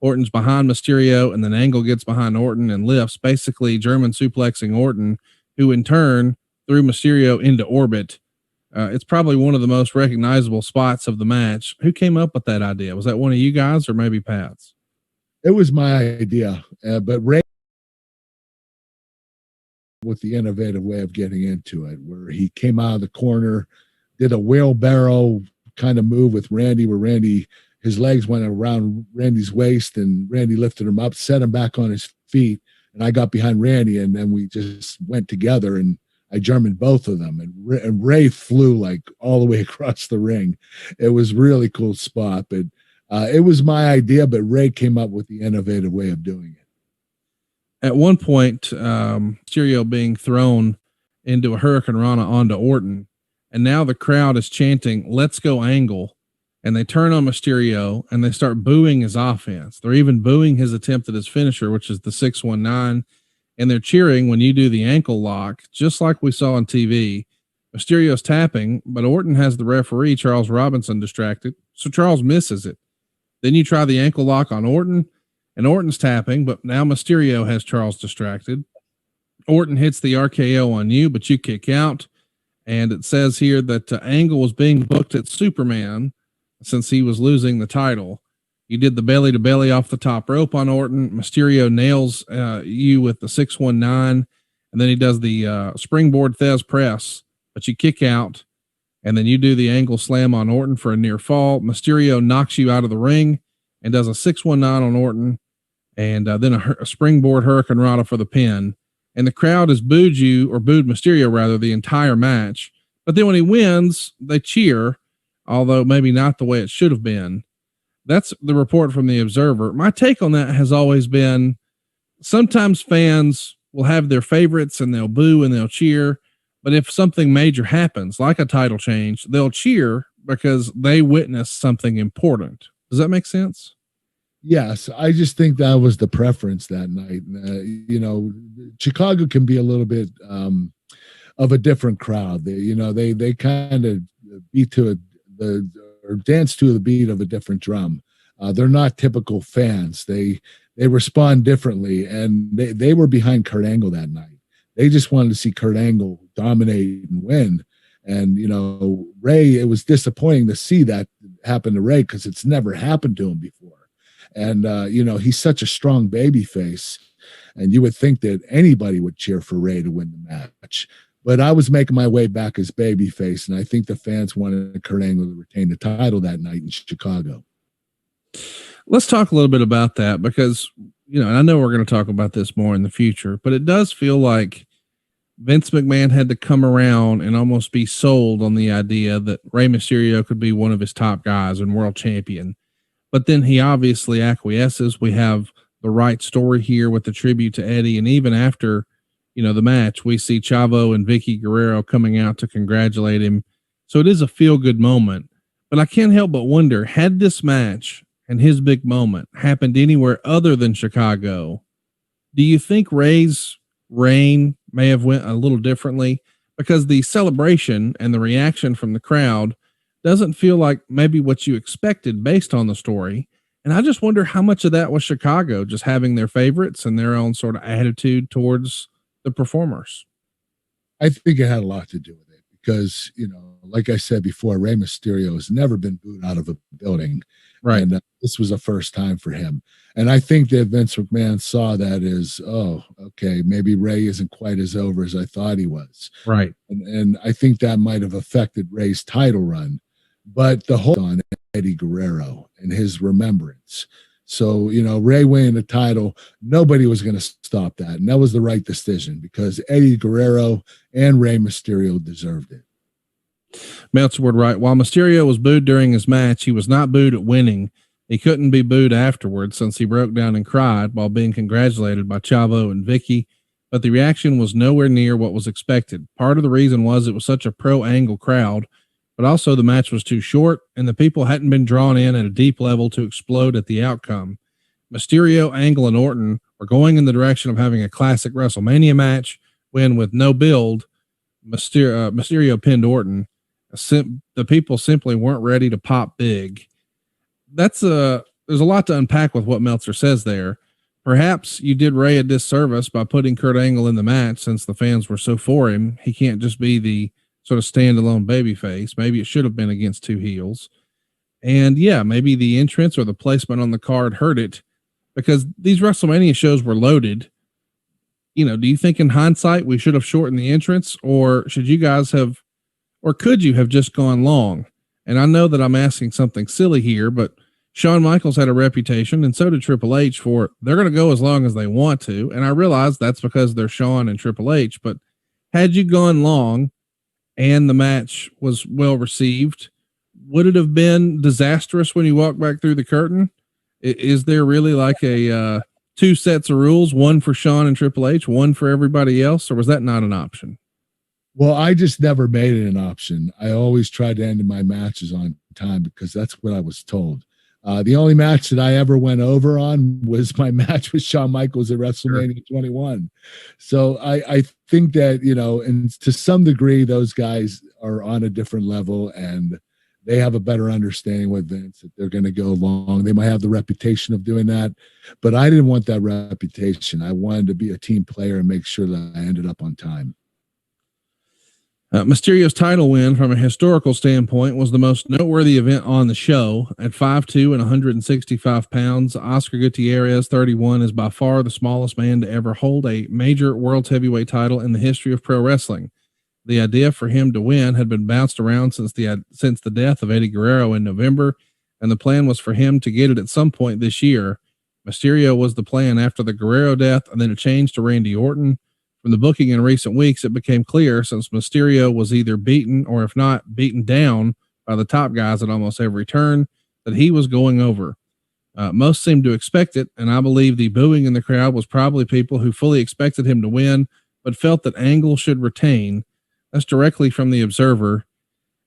Orton's behind Mysterio, and then Angle gets behind Orton and lifts, basically German suplexing Orton, who in turn threw Mysterio into orbit. It's probably one of the most recognizable spots of the match. Who came up with that idea? Was that one of you guys or maybe Pat's? It was my idea, but Rey with the innovative way of getting into it, where he came out of the corner, did a wheelbarrow kind of move with Randy, where Randy, his legs went around Randy's waist and Randy lifted him up, set him back on his feet. And I got behind Randy and then we just went together and I Germaned both of them. And Rey flew like all the way across the ring. It was really cool spot, but it was my idea, but Rey came up with the innovative way of doing it. At one point, Mysterio being thrown into a Hurricane Rana onto Orton. And now the crowd is chanting, "Let's go Angle." And they turn on Mysterio and they start booing his offense. They're even booing his attempt at his finisher, which is the 619. And they're cheering when you do the ankle lock, just like we saw on TV. Mysterio's tapping, but Orton has the referee, Charles Robinson, distracted. So Charles misses it. Then you try the ankle lock on Orton, and Orton's tapping, but now Mysterio has Charles distracted. Orton hits the RKO on you, but you kick out. And it says here that Angle was being booked at Superman since he was losing the title. You did the belly to belly off the top rope on Orton. Mysterio nails you with the 619, and then he does the springboard Thez press, but you kick out, and then you do the Angle slam on Orton for a near fall. Mysterio knocks you out of the ring and does a 619 on Orton, and then a springboard Hurricane Rana for the pin. And the crowd has booed you, or booed Mysterio rather, the entire match. But then when he wins, they cheer, although maybe not the way it should have been. That's the report from the Observer. My take on that has always been sometimes fans will have their favorites and they'll boo and they'll cheer. But if something major happens, like a title change, they'll cheer because they witnessed something important. Does that make sense? Yes. I just think that was the preference that night. Chicago can be a little bit of a different crowd. They kind of beat to or dance to the beat of a different drum. They're not typical fans. They respond differently, and they were behind Kurt Angle that night. They just wanted to see Kurt Angle dominate and win. And, Rey, it was disappointing to see that happen to Rey because it's never happened to him before. And, he's such a strong baby face. And you would think that anybody would cheer for Rey to win the match. But I was making my way back as babyface, and I think the fans wanted Kurt Angle to retain the title that night in Chicago. Let's talk a little bit about that because, and I know we're going to talk about this more in the future, but it does feel like Vince McMahon had to come around and almost be sold on the idea that Rey Mysterio could be one of his top guys and world champion. But then he obviously acquiesces. We have the right story here with the tribute to Eddie. And even after, the match, we see Chavo and Vicky Guerrero coming out to congratulate him. So it is a feel good moment, but I can't help but wonder, had this match and his big moment happened anywhere other than Chicago, do you think Rey's reign may have went a little differently? Because the celebration and the reaction from the crowd doesn't feel like maybe what you expected based on the story. And I just wonder how much of that was Chicago just having their favorites and their own sort of attitude towards the performers. I think it had a lot to do with it because, like I said before, Rey Mysterio has never been booed out of a building. Right. And this was a first time for him. And I think that Vince McMahon saw that as, oh, okay, maybe Rey isn't quite as over as I thought he was. Right. And I think that might have affected Rey's title run. But the whole on Eddie Guerrero and his remembrance. So, Rey winning the title, nobody was going to stop that. And that was the right decision because Eddie Guerrero and Rey Mysterio deserved it. Meltzer would write, while Mysterio was booed during his match, he was not booed at winning. He couldn't be booed afterwards since he broke down and cried while being congratulated by Chavo and Vicky, but the reaction was nowhere near what was expected. Part of the reason was it was such a pro-Angle crowd, but also the match was too short and the people hadn't been drawn in at a deep level to explode at the outcome. Mysterio, Angle, and Orton were going in the direction of having a classic WrestleMania match when, with no build, Mysterio pinned Orton. The people simply weren't ready to pop big. There's a lot to unpack with what Meltzer says there. Perhaps you did Rey a disservice by putting Kurt Angle in the match since the fans were so for him. He can't just be the sort of standalone babyface. Maybe it should have been against two heels. And yeah, maybe the entrance or the placement on the card hurt it because these WrestleMania shows were loaded. Do you think in hindsight we should have shortened the entrance, or should you guys have, or could you have just gone long? And I know that I'm asking something silly here, but Shawn Michaels had a reputation, and so did Triple H, for they're going to go as long as they want to. And I realize that's because they're Shawn and Triple H, but had you gone long and the match was well received, would it have been disastrous when you walk back through the curtain? Is there really like a two sets of rules, one for Shawn and Triple H, one for everybody else, or was that not an option? Well, I just never made it an option. I always tried to end my matches on time because that's what I was told. The only match that I ever went over on was my match with Shawn Michaels at WrestleMania 21. So I think that, and to some degree, those guys are on a different level and they have a better understanding with Vince that they're going to go long. They might have the reputation of doing that, but I didn't want that reputation. I wanted to be a team player and make sure that I ended up on time. Mysterio's title win from a historical standpoint was the most noteworthy event on the show. At 5'2" and 165 pounds, Oscar Gutierrez, 31, is by far the smallest man to ever hold a major world heavyweight title in the history of pro wrestling. The idea for him to win had been bounced around since the death of Eddie Guerrero in November, and the plan was for him to get it at some point this year. Mysterio was the plan after the Guerrero death, and then it changed to Randy Orton. From the booking in recent weeks, it became clear since Mysterio was either beaten or if not beaten down by the top guys at almost every turn that he was going over. Most seemed to expect it, and I believe the booing in the crowd was probably people who fully expected him to win, but felt that Angle should retain. That's directly from the Observer.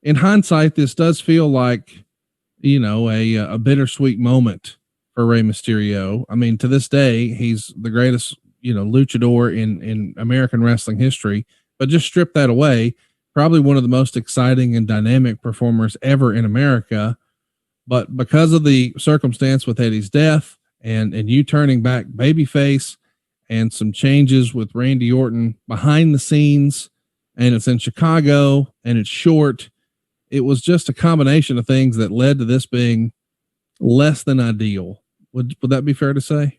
In hindsight, this does feel like, a bittersweet moment for Rey Mysterio. I mean, to this day, he's the greatest luchador in American wrestling history, but just strip that away, probably one of the most exciting and dynamic performers ever in America. But because of the circumstance with Eddie's death and you turning back babyface and some changes with Randy Orton behind the scenes, and it's in Chicago and it's short. It was just a combination of things that led to this being less than ideal. Would that be fair to say?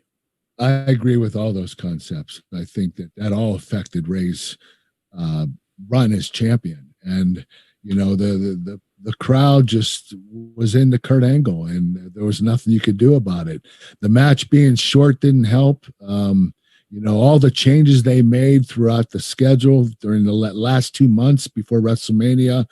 I agree with all those concepts. I think that all affected Rey's run as champion, and the crowd just was into Kurt Angle, and there was nothing you could do about it. The match being short didn't help. All the changes they made throughout the schedule during the last 2 months before WrestleMania,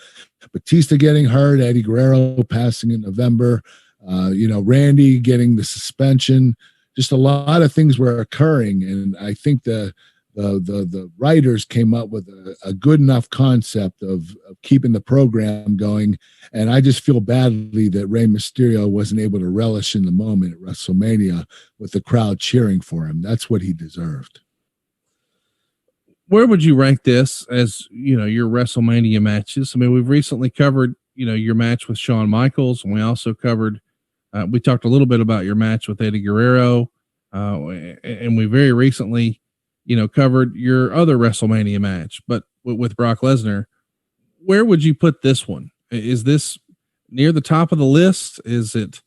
Batista getting hurt, Eddie Guerrero passing in November, Randy getting the suspension, just a lot of things were occurring. And I think the writers came up with a good enough concept of keeping the program going. And I just feel badly that Rey Mysterio wasn't able to relish in the moment at WrestleMania with the crowd cheering for him. That's what he deserved. Where would you rank this as, your WrestleMania matches? I mean, we've recently covered, your match with Shawn Michaels, and we also covered, we talked a little bit about your match with Eddie Guerrero. And we very recently, covered your other WrestleMania match, but with Brock Lesnar. Where would you put this one? Is this near the top of the list? Is it,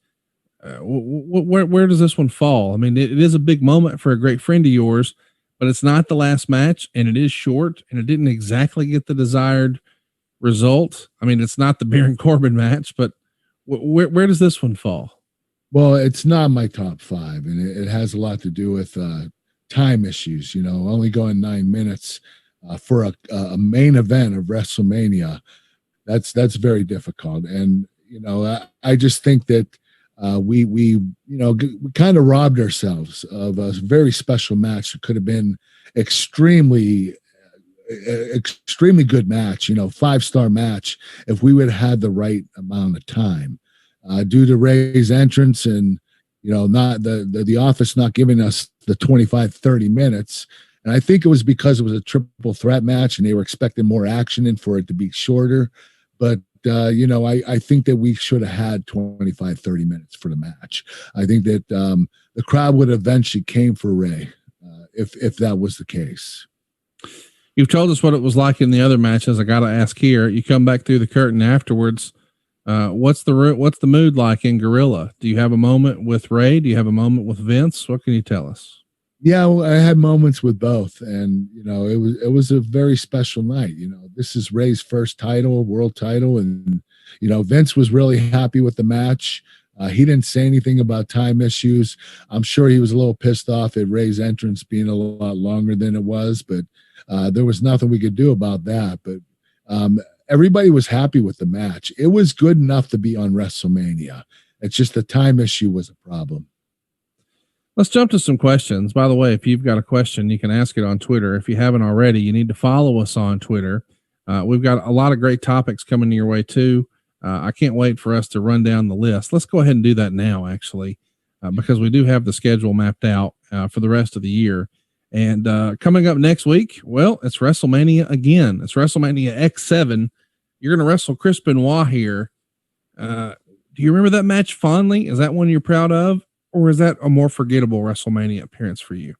where does this one fall? I mean, it is a big moment for a great friend of yours, but it's not the last match, and it is short, and it didn't exactly get the desired result. I mean, it's not the Baron Corbin match, but where does this one fall? Well, it's not my top 5, and it has a lot to do with time issues. Only going 9 minutes for a main event of WrestleMania, that's very difficult. And I just think that we kind of robbed ourselves of a very special match that could have been extremely good match, 5-star match, if we would have had the right amount of time. Due to Rey's entrance and, not the office not giving us the 25-30 minutes. And I think it was because it was a triple threat match and they were expecting more action and for it to be shorter. But, I think that we should have had 25-30 minutes for the match. I think that the crowd would eventually came for Rey if that was the case. You've told us what it was like in the other matches. I got to ask here, you come back through the curtain afterwards. What's the mood like in Gorilla? Do you have a moment with Rey? Do you have a moment with Vince? What can you tell us? Yeah, well, I had moments with both, and it was a very special night. This is Rey's first world title, and Vince was really happy with the match. He didn't say anything about time issues. I'm sure he was a little pissed off at Rey's entrance being a lot longer than it was, but there was nothing we could do about that. But everybody was happy with the match. It was good enough to be on WrestleMania. It's just the time issue was a problem. Let's jump to some questions. By the way, if you've got a question, you can ask it on Twitter. If you haven't already, you need to follow us on Twitter. We've got a lot of great topics coming your way too. I can't wait for us to run down the list. Let's go ahead and do that now, actually, because we do have the schedule mapped out for the rest of the year. And coming up next week, well, it's WrestleMania again. It's WrestleMania X7. You're going to wrestle Chris Benoit here. Do you remember that match fondly? Is that one you're proud of? Or is that a more forgettable WrestleMania appearance for you?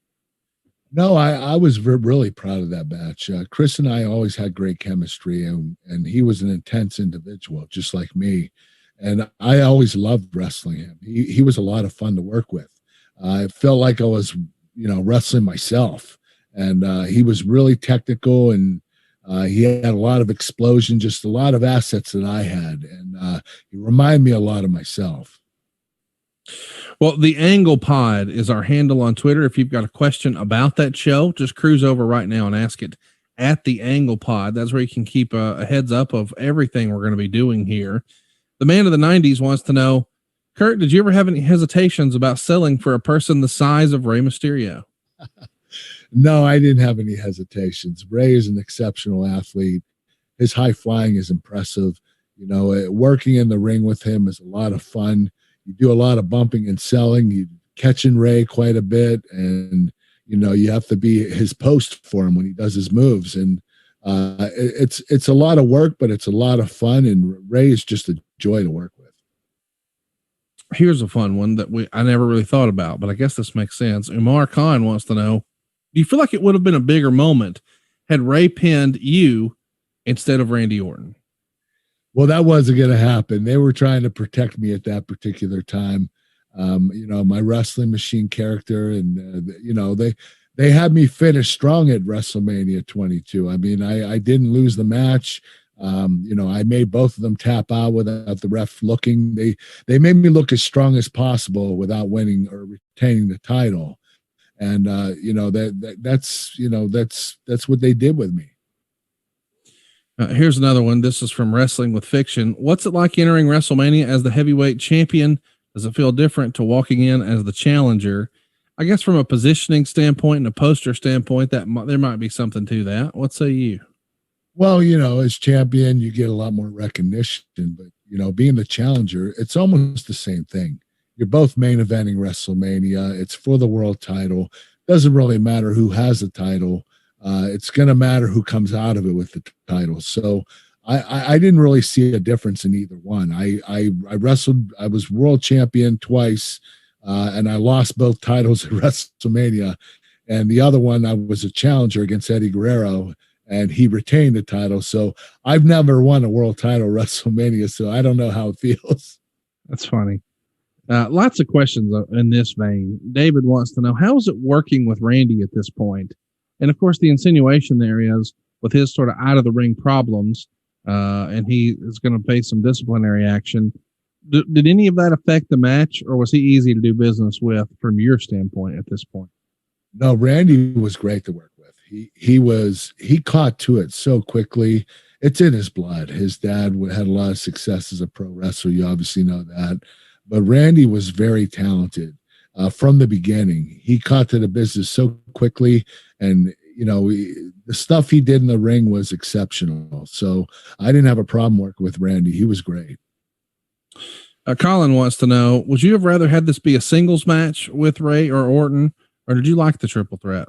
No, I was really proud of that match. Chris and I always had great chemistry, and he was an intense individual, just like me. And I always loved wrestling him. He was a lot of fun to work with. I felt like I was, wrestling myself. And he was really technical, and he had a lot of explosion, just a lot of assets that I had. And he reminded me a lot of myself. Well, the Angle Pod is our handle on Twitter. If you've got a question about that show, just cruise over right now and ask it at the Angle Pod. That's where you can keep a heads up of everything we're going to be doing here. The man of the 90s wants to know, Kurt, did you ever have any hesitations about selling for a person the size of Rey Mysterio? No, I didn't have any hesitations. Rey is an exceptional athlete. His high flying is impressive. Working in the ring with him is a lot of fun. You do a lot of bumping and selling. You catching Rey quite a bit, and you have to be his post for him when he does his moves. And it's a lot of work, but it's a lot of fun. And Rey is just a joy to work with. Here's a fun one that I never really thought about, but I guess this makes sense. Umar Khan wants to know, do you feel like it would have been a bigger moment had Rey pinned you instead of Randy Orton? Well, that wasn't going to happen. They were trying to protect me at that particular time. My wrestling machine character, and they had me finish strong at WrestleMania 22. I mean, I didn't lose the match. I made both of them tap out without the ref looking. They made me look as strong as possible without winning or retaining the title. And that's what they did with me. Here's another one. This is from Wrestling with Fiction. What's it like entering WrestleMania as the heavyweight champion? Does it feel different to walking in as the challenger? I guess from a positioning standpoint and a poster standpoint, there might be something to that. What say you? Well, as champion, you get a lot more recognition, but being the challenger, it's almost the same thing. You're both main eventing WrestleMania. It's for the world title. Doesn't really matter who has the title. It's going to matter who comes out of it with the title. So I didn't really see a difference in either one. I wrestled. I was world champion twice, and I lost both titles at WrestleMania. And the other one, I was a challenger against Eddie Guerrero, and he retained the title. So I've never won a world title at WrestleMania, so I don't know how it feels. That's funny. Lots of questions in this vein. David wants to know, how is it working with Randy at this point? And of course, the insinuation there is with his sort of out of the ring problems, and he is going to face some disciplinary action. Did any of that affect the match, or was he easy to do business with from your standpoint at this point? No, Randy was great to work with. He caught to it so quickly. It's in his blood. His dad had a lot of success as a pro wrestler. You obviously know that. But Randy was very talented from the beginning. He caught to the business so quickly, and the stuff he did in the ring was exceptional. So I didn't have a problem working with Randy. He was great. Colin wants to know, would you have rather had this be a singles match with Rey or Orton, or did you like the triple threat?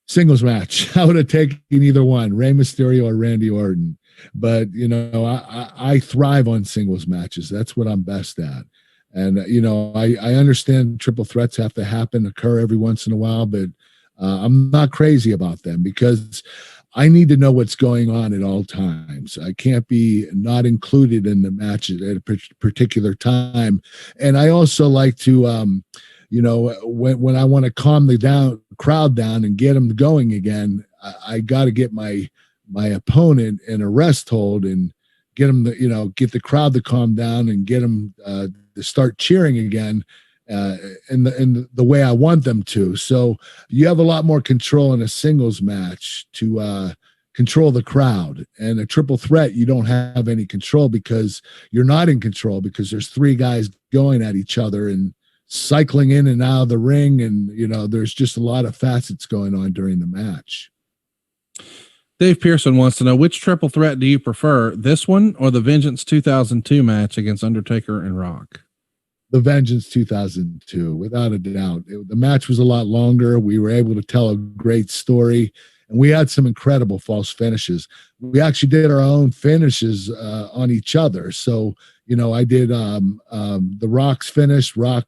Singles match. I would have taken either one, Rey Mysterio or Randy Orton. But, I thrive on singles matches. That's what I'm best at. And, I understand triple threats have to occur every once in a while, but I'm not crazy about them because I need to know what's going on at all times. I can't be not included in the match at a particular time. And I also like to, when I want to calm the crowd down and get them going again, I got to get my opponent in a rest hold and get them get the crowd to calm down and get them to start cheering again in the way I want them to. So you have a lot more control in a singles match to control the crowd. And a triple threat, you don't have any control because you're not in control because there's three guys going at each other and cycling in and out of the ring. And, there's just a lot of facets going on during the match. Dave Pearson wants to know, which triple threat do you prefer, this one or the Vengeance 2002 match against Undertaker and Rock? The Vengeance 2002, without a doubt. The match was a lot longer. We were able to tell a great story, and we had some incredible false finishes. We actually did our own finishes on each other. So, I did the Rock's finish. Rock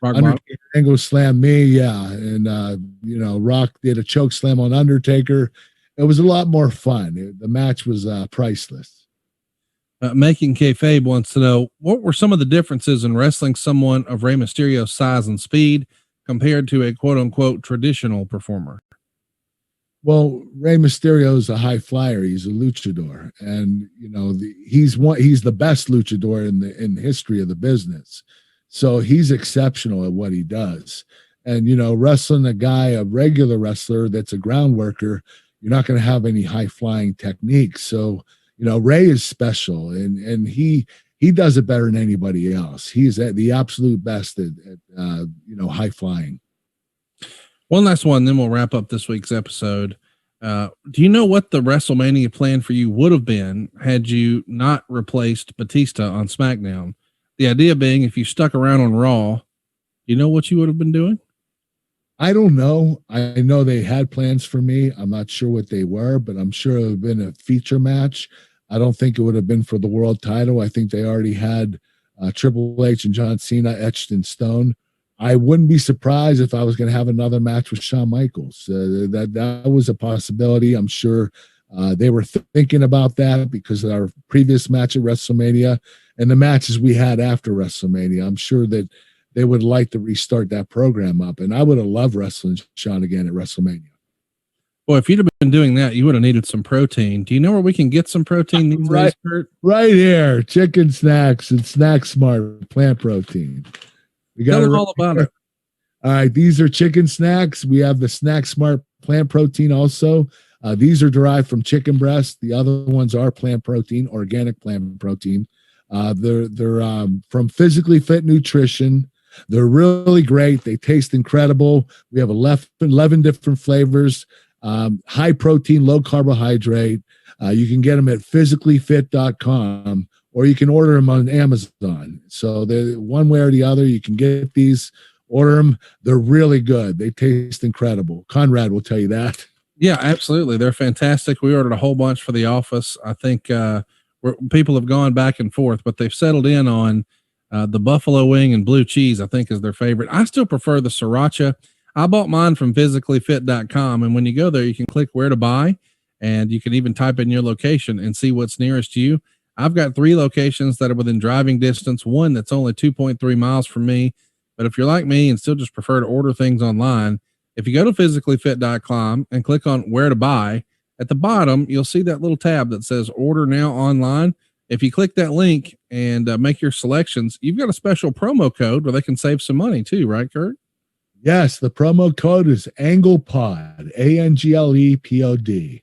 Undertaker angle slam me, yeah. And, Rock did a choke slam on Undertaker. It was a lot more fun. The match was priceless. Making Kayfabe wants to know, what were some of the differences in wrestling someone of Rey Mysterio's size and speed compared to a quote unquote traditional performer? Well, Rey Mysterio is a high flyer. He's a luchador, and he's the best luchador in the history of the business. So he's exceptional at what he does. And wrestling a regular wrestler that's a ground worker, you're not going to have any high flying techniques. So Rey is special, and he does it better than anybody else. He's at the absolute best at high flying. One last one, then we'll wrap up this week's episode. Do you know what the WrestleMania plan for you would have been had you not replaced Batista on SmackDown? The idea being, if you stuck around on Raw, you know what you would have been doing? I don't know. I know they had plans for me. I'm not sure what they were, but I'm sure it would have been a feature match. I don't think it would have been for the world title. I think they already had Triple H and John Cena etched in stone. I wouldn't be surprised if I was going to have another match with Shawn Michaels. That was a possibility. I'm sure They were thinking about that because of our previous match at WrestleMania and the matches we had after WrestleMania. I'm sure that they would like to restart that program up. And I would have loved wrestling Shawn again at WrestleMania. Well, if you'd have been doing that, you would have needed some protein. Do you know where we can get some protein these days, Kurt? Right here, Chicken Snacks and Snack Smart plant protein. We got Tell them all about it. All right, these are chicken snacks. We have the Snack Smart plant protein also. These are derived from chicken breast. The other ones are plant protein, organic plant protein. They're from Physically Fit Nutrition. They're really great. They taste incredible. We have 11 different flavors. High protein, low carbohydrate. You can get them at physicallyfit.com or you can order them on Amazon. So one way or the other, you can get these, order them. They're really good. They taste incredible. Conrad will tell you that. Yeah, absolutely. They're fantastic. We ordered a whole bunch for the office. I think people have gone back and forth, but they've settled in on the buffalo wing and blue cheese, I think, is their favorite. I still prefer the sriracha. I bought mine from physicallyfit.com. And when you go there, you can click where to buy, and you can even type in your location and see what's nearest you. I've got 3 locations that are within driving distance, one that's only 2.3 miles from me. But if you're like me and still just prefer to order things online, if you go to physicallyfit.com and click on where to buy, at the bottom, you'll see that little tab that says order now online. If you click that link and make your selections, you've got a special promo code where they can save some money too, right, Kurt? Yes, the promo code is AnglePod, ANGLEPOD.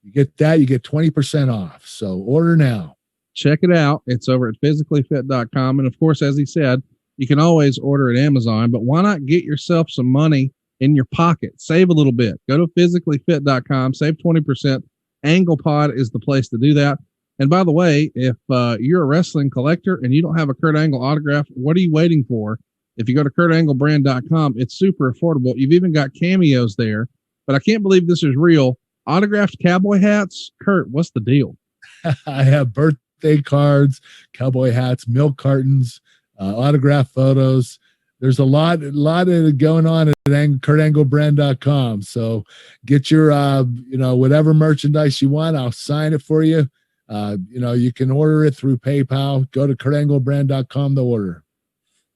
You get that, you get 20% off. So order now. Check it out. It's over at physicallyfit.com. And of course, as he said, you can always order at Amazon, but why not get yourself some money in your pocket? Save a little bit. Go to physicallyfit.com, save 20%. AnglePod is the place to do that. And by the way, if you're a wrestling collector and you don't have a Kurt Angle autograph, what are you waiting for? If you go to kurtanglebrand.com, it's super affordable. You've even got cameos there, but I can't believe this is real. Autographed cowboy hats. Kurt, what's the deal? I have birthday cards, cowboy hats, milk cartons, autograph photos. There's a lot of it going on at kurtanglebrand.com. So get your, whatever merchandise you want. I'll sign it for you. You can order it through PayPal. Go to kurtanglebrand.com to order.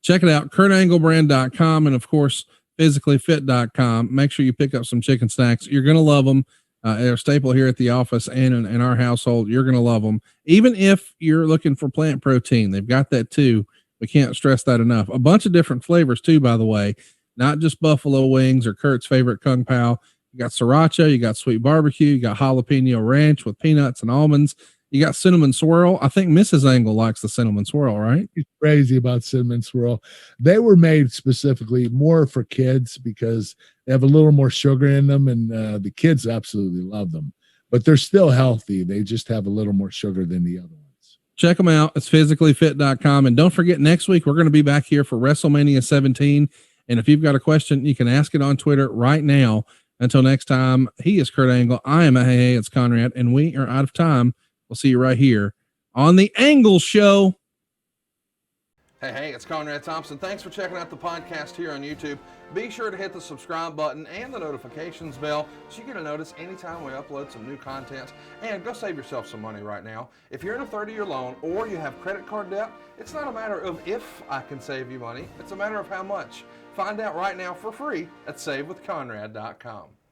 Check it out, kurtanglebrand.com, and of course, physicallyfit.com. Make sure you pick up some chicken snacks. You're going to love them. They're a staple here at the office and in our household. You're going to love them. Even if you're looking for plant protein, they've got that too. We can't stress that enough. A bunch of different flavors too, by the way, not just buffalo wings or Kurt's favorite Kung Pao. You got sriracha, you got sweet barbecue, you got jalapeno ranch with peanuts and almonds. You got cinnamon swirl. I think Mrs. Angle likes the cinnamon swirl, right? He's crazy about cinnamon swirl. They were made specifically more for kids because they have a little more sugar in them, and the kids absolutely love them. But they're still healthy. They just have a little more sugar than the other ones. Check them out. It's physicallyfit.com. And don't forget, next week, we're going to be back here for WrestleMania 17. And if you've got a question, you can ask it on Twitter right now. Until next time, he is Kurt Angle. I am Hey, it's Conrad, and we are out of time. We'll see you right here on the Angle Show. Hey, it's Conrad Thompson. Thanks for checking out the podcast here on YouTube. Be sure to hit the subscribe button and the notifications bell so you get a notice anytime we upload some new content. And go save yourself some money right now. If you're in a 30-year loan or you have credit card debt, it's not a matter of if I can save you money. It's a matter of how much. Find out right now for free at SaveWithConrad.com.